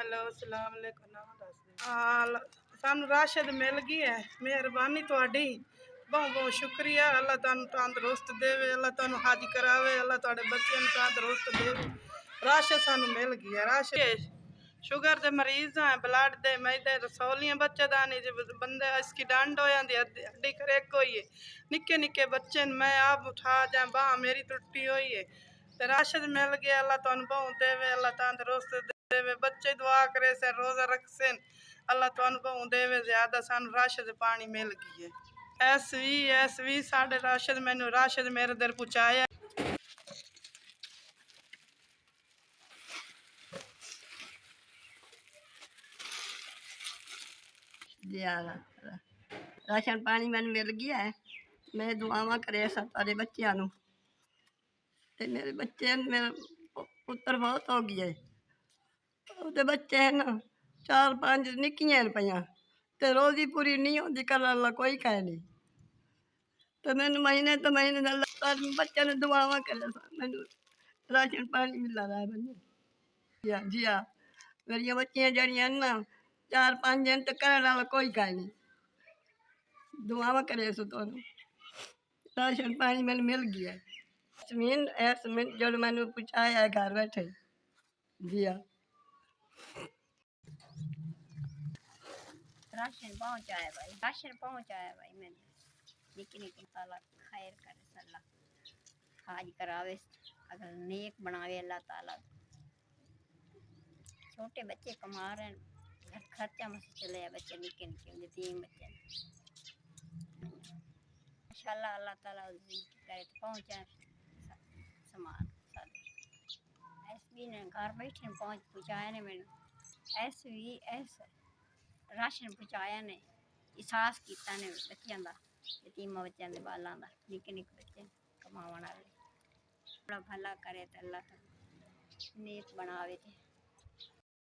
Hello अस्सलाम वालेकुम। नाम दस सानू राशद मिल गई है, मेहरबानी तुहाडी, बहुत बहुत शुक्रिया। अल्लाह तुहानू तंदुरुस्त देवे, अल्लाह तुहानू हज करावे, अल्लाह तुहाडे बच्चों नू तंदुरुस्त देवे। राशद सानू मिल गई है। राशद शुगर दे मरीज हैं, ब्लड दे, मैदे रसौलियां बच्चेदानी बंदे इसकी डंड हो जाती, हड्डी करेक होई है, निक्के निक्के बच्चे मैं आप उठा जाए, बाह मेरी टुट्टी हुई है। तो राशद मिल गया, अल्लाह तुहानू बहुत देवे, अल्लाह तंदुरुस्त देवे। बच्चे दुआ करे से, रोजा रख से, अल्लाह तुहानू बहुत देवे ज्यादा। सानू राशद पानी मिल गई है। एस वी साढ़े राशद, मैनू राशद मेरे दर पहुँचाया। राशन पानी मैंने मिल गया है। मैं दुआवां करे सारे बच्चों नू, ते मेरे बच्चे मेरा पुत्र बहुत हो गया है। उसके बच्चे हैं ना 4-5 निक्कियां पियां, ते रोजी पूरी नहीं होती, कल अल्लाह कोई कहे नहीं। तो मैंने महीने अल्लाह बच्चे ने दुआवां करे मैनू राशन पानी मिला रहा है। मैंने जी हाँ, मेरिया बच्चियां जड़ियां ना 4-5 दिन तो करने वाला कोई कहे नहीं। दुआवां करे सो तो राशन पानी मैंने मिल गया। यास्मीन जो मैंने पहुँचाया है घर बैठे। जी हाँ, राशन पहुँचाया भाई, राशन पहुँचाया भाई मैंने। निकी निकी ताला खैर करे सल्ला, हाज करावे, अगर नेक बनावे अल्लाह ताला। छोटे बच्चे कमा रहे हैं, घर खर्चा में से चले बच्चे, निके निके यतीम बच्चे। इंशाल्लाह अल्लाह ताला करे तो पहुँचाए सामान सारे। एसबी ने घर बैठे पहुँचाया ने मैंने। एस राशन पहुँचाया ने, एहसास किया ने बच्चों का, यतीमा बच्चों के बालों का, निके निके बच्चे कमाने वाले। बड़ा भला करे तो अल्लाह नेक बनावे।